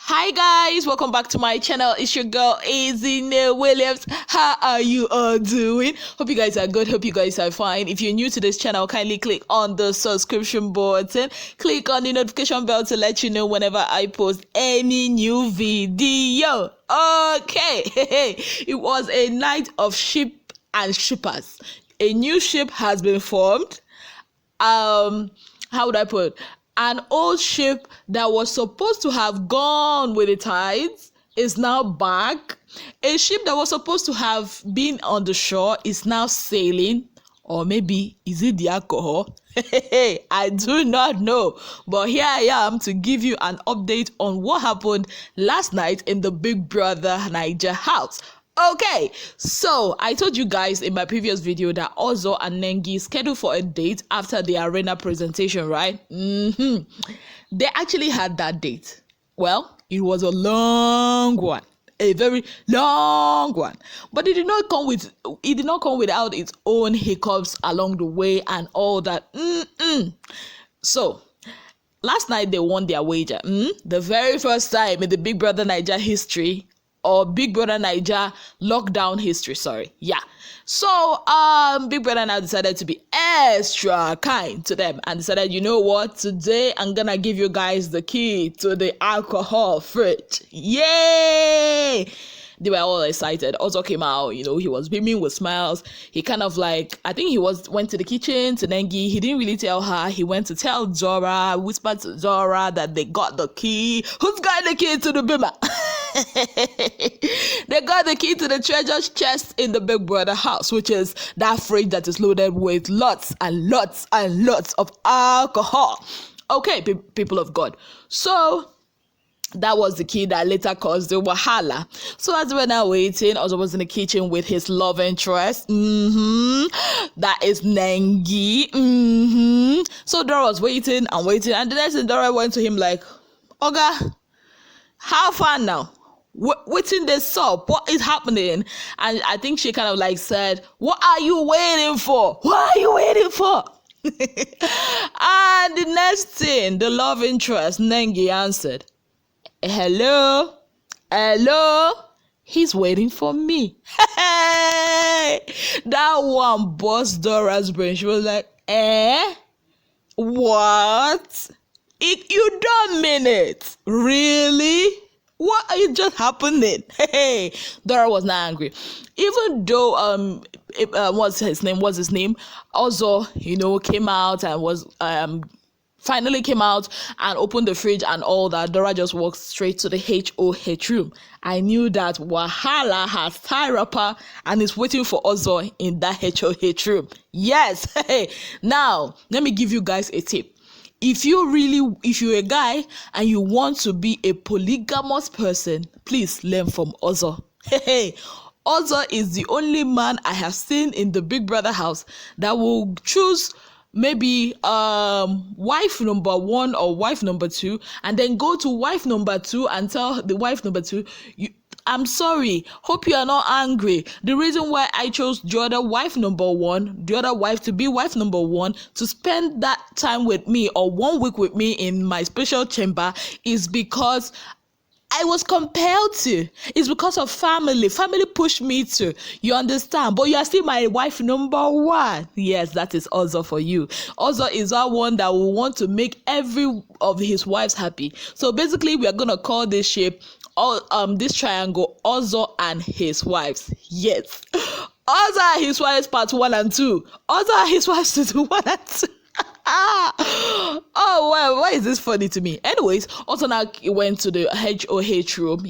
Hi guys, welcome back to my channel. It's your girl Azine Williams. How are you all doing? Hope you guys are good. Hope you guys are fine. If you're new to this channel, kindly click on the subscription button. Click on the notification bell to let you know whenever I post any new video. Okay, it was a night of sheep and shippers. A new ship has been formed. How would I put it? An old ship that was supposed to have gone with the tides is now back. A ship that was supposed to have been on the shore is now sailing. Or maybe, is it the alcohol? I do not know. But here I am to give you an update on what happened last night in the Big Brother Bbnaija house. Okay, so I told you guys in my previous video that Ozo and Nengi scheduled for a date after the arena presentation, right? They actually had that date. Well, it was a long one, a very long one, but it did not come without its own hiccups along the way and all that. So last night they won their wager. The very first time in the Big Brother Bbnaija history. Or Big Brother Bbnaija lockdown history, sorry. Yeah. So, Big Brother now decided to be extra kind to them and decided, you know what, today I'm gonna give you guys the key to the alcohol fridge. Yay! They were all excited. Ozo came out, he was beaming with smiles. He kind of like, I think went to the kitchen to Nengi. He didn't really tell her. He went to tell Dora, whispered to Dora that they got the key. Who's got the key to the bimmer? They got the key to the treasure chest in the Big Brother house, which is that fridge that is loaded with lots and lots and lots of alcohol. Okay, people of God. So that was the key that later caused the wahala. So as we're now waiting, Ozo was in the kitchen with his love interest. That is Nengi. So Dora was waiting, and the next thing Dora went to him like, Oga, how far now? What's in this up? What is happening? And I think she kind of like said, what are you waiting for? What are you waiting for? And the next thing, the love interest, Nengi answered, hello, he's waiting for me. That one bust Dora's brain. She was like, what? You don't mean it, really? What is just happening? Dora was not angry, even though what's his name? Ozo, came out and was finally came out and opened the fridge and all that. Dora just walked straight to the HOH room. I knew that Wahala has tie wrapper and is waiting for Ozo in that HOH room. Yes. Now let me give you guys a tip. If you're a guy and you want to be a polygamous person, please learn from Ozo. Ozo is the only man I have seen in the Big Brother house that will choose maybe wife number 1 or wife number 2 and then go to wife number 2 and tell the wife number 2, I'm sorry, hope you are not angry. The reason why I chose the other wife number 1, the other wife to be wife number 1, to spend that time with me or 1 week with me in my special chamber is because I was compelled to. It's because of family. Family pushed me to. You understand? But you are still my wife number 1. Yes, that is Ozo for you. Ozo is that one that will want to make every of his wives happy. So basically, we are going to call this shape, this triangle, Ozo and his wives. Yes. Ozo and his wives part 1 and 2. Ozo and his wives to 1 and 2. Oh well, why is this funny to me? Anyways, also now he went to the HOH room,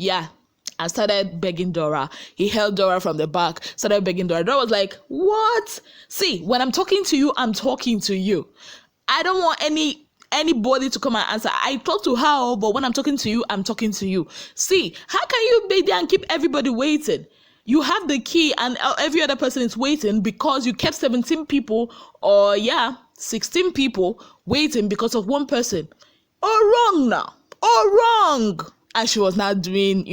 and started begging Dora. He held Dora from the back, started begging Dora. Dora was like, what? See, when I'm talking to you, I'm talking to you. I don't want anybody to come and answer. I talk to her, but when I'm talking to you, I'm talking to you. See, how can you be there and keep everybody waiting? You have the key and every other person is waiting because you kept 17 people or 16 people waiting because of one person. Oh, wrong now. Oh, wrong. And she was not doing,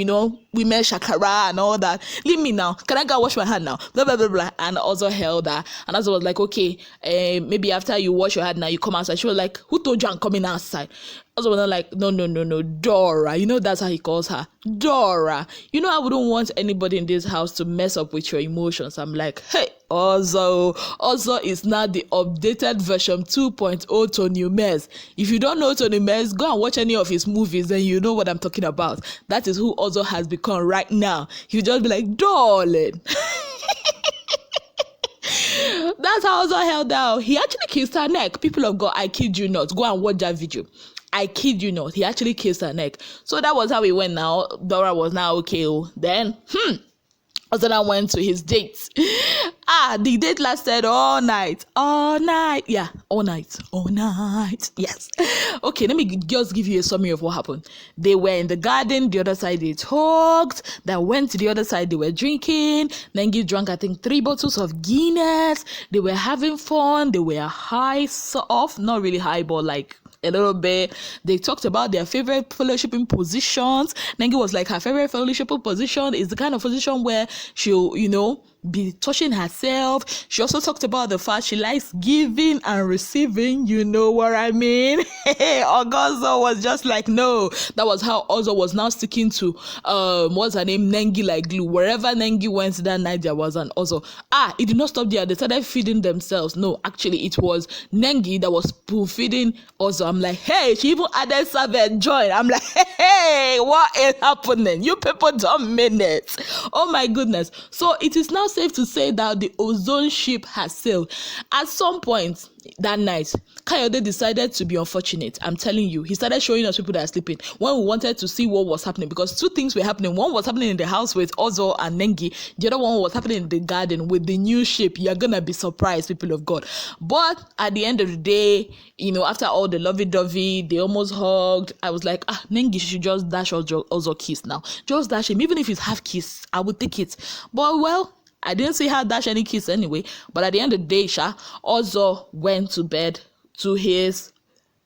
women shakara and all that. Leave me now. Can I go wash my hand now? Blah, blah, blah, blah. And also held her. And also was like, okay, maybe after you wash your hand now, you come outside. She was like, who told you I'm coming outside? Also was like, no, Dora. That's how he calls her. Dora. I wouldn't want anybody in this house to mess up with your emotions. I'm like, hey, Ozo is now the updated version 2.0 Tolanibaj. If you don't know Tolanibaj, go and watch any of his movies, then you know what I'm talking about. That is who Ozo has become right now. He'll just be like, darling. That's how Ozo held down. He actually kissed her neck. People of God, I kid you not. Go and watch that video. I kid you not. He actually kissed her neck. So that was how it went now. Dora was now okay. Then, Ozo now went to his date. The date lasted all night. Yeah, all night. Yes. Okay, let me just give you a summary of what happened. They were in the garden. The other side, they talked. Then went to the other side. They were drinking. Nengi drank, I think, 3 bottles of Guinness. They were having fun. They were high, soft. Not really high, but like a little bit. They talked about their favorite fellowshipping positions. Nengi was like, her favorite fellowshipping position is the kind of position where she'll, be touching herself. She also talked about the fact she likes giving and receiving. You know what I mean? Ozo was just like, no. That was how Ozo was now sticking to what's her name? Nengi like glue. Wherever Nengi went that night, there was an Ozo. It did not stop there. They started feeding themselves. No, actually, it was Nengi that was feeding Ozo. I'm like, hey, she even added servant join. I'm like, hey, what is happening? You people don't mean it. Oh my goodness. So it is now safe to say that the ozone ship has sailed. At some point that night, Kayode decided to be unfortunate. I'm telling you, he started showing us people that are sleeping when we wanted to see what was happening, because 2 things were happening. One was happening in the house with Ozo and Nengi. The other one was happening in the garden with the new ship. You're gonna be surprised, people of God. But at the end of the day, after all the lovey-dovey, they almost hugged. I was like, Nengi should just dash Ozo kiss now. Just dash him. Even if it's half kiss, I would take it. But well, I didn't see her dash any kiss anyway. But at the end of the day, Ozo went to bed to his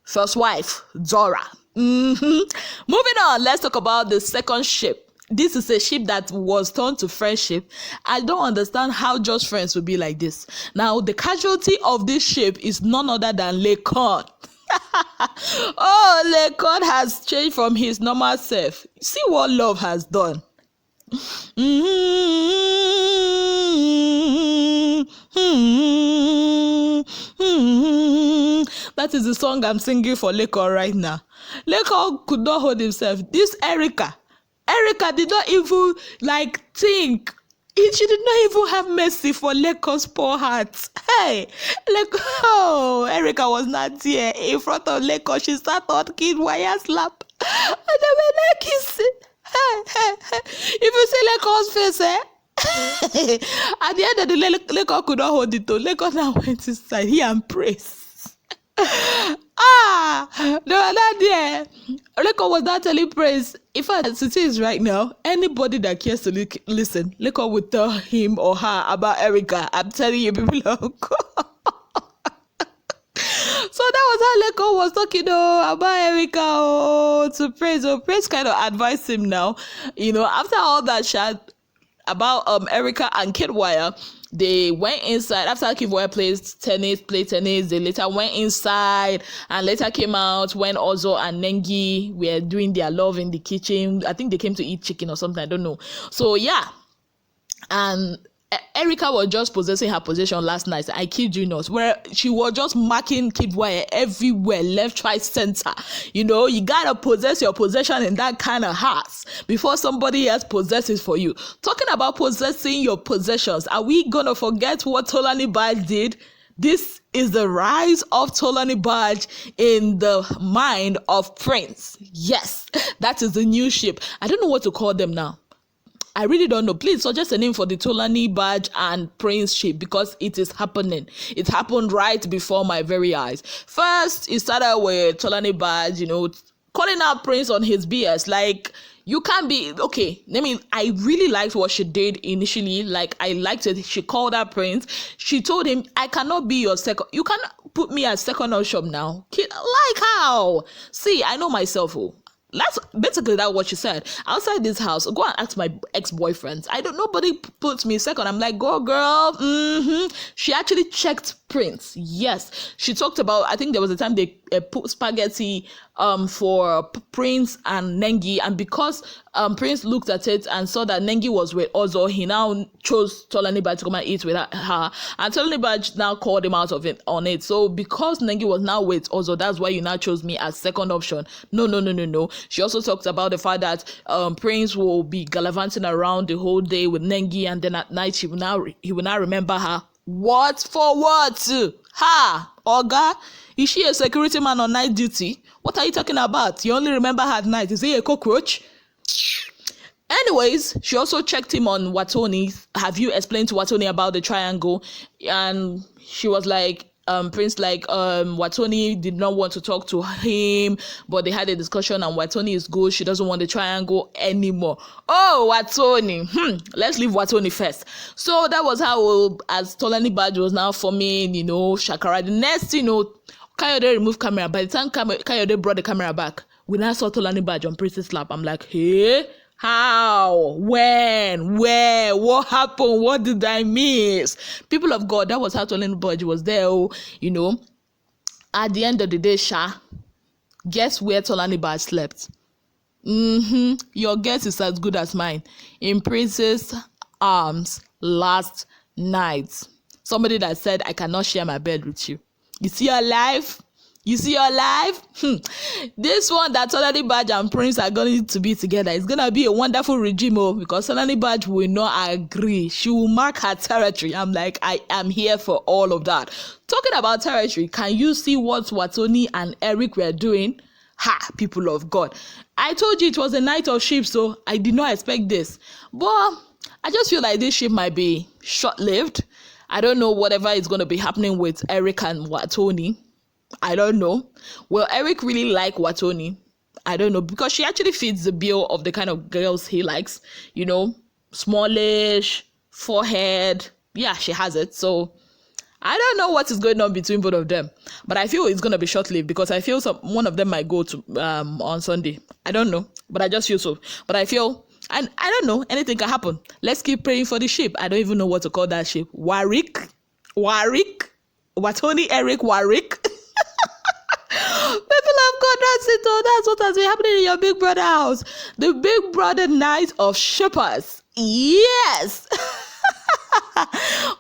first wife, Dora. Moving on, let's talk about the second ship. This is a ship that was turned to friendship. I don't understand how just friends would be like this. Now, the casualty of this ship is none other than Lekon. Lekon has changed from his normal self. See what love has done. That is the song I'm singing for Lekon right now. Lekon could not hold himself. This Erica did not even think. She did not even have mercy for Lekon's poor heart. Hey, Erica was not there in front of Lekon. She sat on Kid Wire's lap, and they were like kissing. If you see Lekon's face, at the end of the day, Lekon could not hold it. Lekon now went inside. He and praise. They were not there. Lekon was not telling praise. In fact, as it is right now, anybody that cares to listen, Lekon would tell him or her about Erica. I'm telling you, people of God. So that was how Lekon was talking about Erica to Praise. Praise kind of advised him now. After all that chat about Erica and Kidwire, they went inside. After Kidwire played tennis, they later went inside and later came out when Ozo and Nengi were doing their love in the kitchen. I think they came to eat chicken or something, I don't know. So yeah, and Erica was just possessing her possession last night. I kid you not, where she was just marking Kidwire everywhere, left, right, center. You gotta possess your possession in that kind of house before somebody else possesses for you. Talking about possessing your possessions, are we gonna forget what Tolanibaj did? This is the rise of Tolanibaj in the mind of Prince. Yes, that is the new ship. I don't know what to call them now. I really don't know. Please suggest a name for the Tolanibaj and Prince ship, because it is happening. It happened right before my very eyes. First, it started with Tolanibaj, calling out Prince on his BS. Like, you can't be, okay, I really liked what she did initially. Like, I liked it. She called out Prince. She told him, I cannot be your second. You cannot put me as second option now. Like how? See, I know myself. That's basically that what she said. Outside this house, go and ask my ex-boyfriends. I don't. Nobody puts me second. I'm like, go girl. She actually checked Prince. Yes, she talked about. I think there was a time they put spaghetti for Prince and Nengi, and because Prince looked at it and saw that Nengi was with Ozo, he now chose Tolanibaj to come and eat with her, and Tolanibaj now called him out of it on it. So because Nengi was now with Ozo, that's why you now chose me as second option. No. She also talked about the fact that Prince will be gallivanting around the whole day with Nengi, and then at night he will now remember her. What for what? Ha! Oga? Is she a security man on night duty? What are you talking about? You only remember her at night. Is he a cockroach? Anyways, she also checked him on Watoni. Have you explained to Watoni about the triangle? And she was like, Prince Watoni did not want to talk to him, but they had a discussion and Watoni is good. She doesn't want the triangle anymore. Oh, Watoni. Let's leave Watoni first. So that was how, as Tolanibaj was now forming, Shakara. The next, Kayode removed camera. By the time Kayode brought the camera back, we now saw Tolanibaj on Prince's lap. I'm like, hey? How? When? Where? What happened? What did I miss? People of God, that was how Tolanibaj was there. At the end of the day, guess where Tolanibaj slept? Your guess is as good as mine. In Prince's arms last night. Somebody that said, I cannot share my bed with you. You see your life? This one that Tolanibaj and Prince are going to be together is going to be a wonderful regime, because Tolanibaj will not agree. She will mark her territory. I'm like, I am here for all of that. Talking about territory, can you see what Watoni and Eric were doing? People of God. I told you it was a night of sheep, so I did not expect this. But I just feel like this ship might be short-lived. I don't know whatever is going to be happening with Eric and Watoni. I don't know. Will Eric really like Watoni? I don't know, because she actually fits the bill of the kind of girls he likes. Smallish, forehead. Yeah, she has it. So I don't know what is going on between both of them. But I feel it's going to be short-lived, because I feel one of them might go to on Sunday. I don't know, but I just feel so. But I feel, and I don't know, anything can happen. Let's keep praying for the sheep. I don't even know what to call that sheep. Warwick, Watoni, Eric, Warwick. People of God, that's it. That's what has been happening in your Big Brother house. The Big Brother night of shippers. Yes.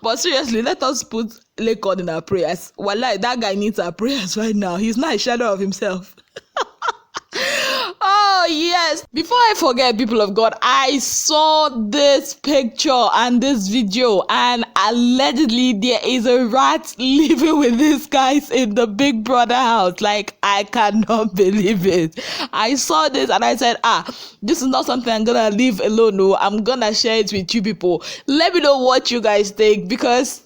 But seriously, let us put Lekon in our prayers. Wallahi, that guy needs our prayers right now. He's not a shadow of himself. Oh, yes. Before I forget, people of God, I saw this picture and this video, and allegedly there is a rat living with these guys in the Big Brother house. Like, I cannot believe it. I saw this and I said, this is not something I'm gonna leave alone. No, I'm gonna share it with you people. Let me know what you guys think, because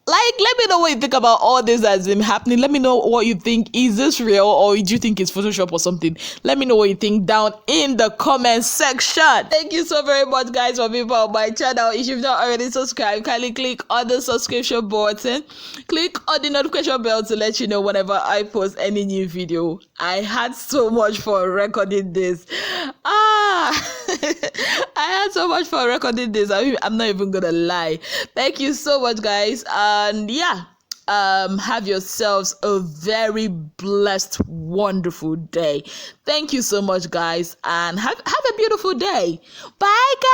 let me know what you think about all this that's been happening. Let me know what you think. Is this real, or do you think it's Photoshop or something? Let me know what you think down in the comment section. Thank you so very much, guys, for being part of my channel. If you've not already subscribed, kindly click on the subscription button. Click on the notification bell to let you know whenever I post any new video. I had so much fun recording this. I had so much fun recording this. I'm not even gonna lie. Thank you so much, guys. And yeah, have yourselves a very blessed, wonderful day. Thank you so much, guys, and have a beautiful day. Bye, guys.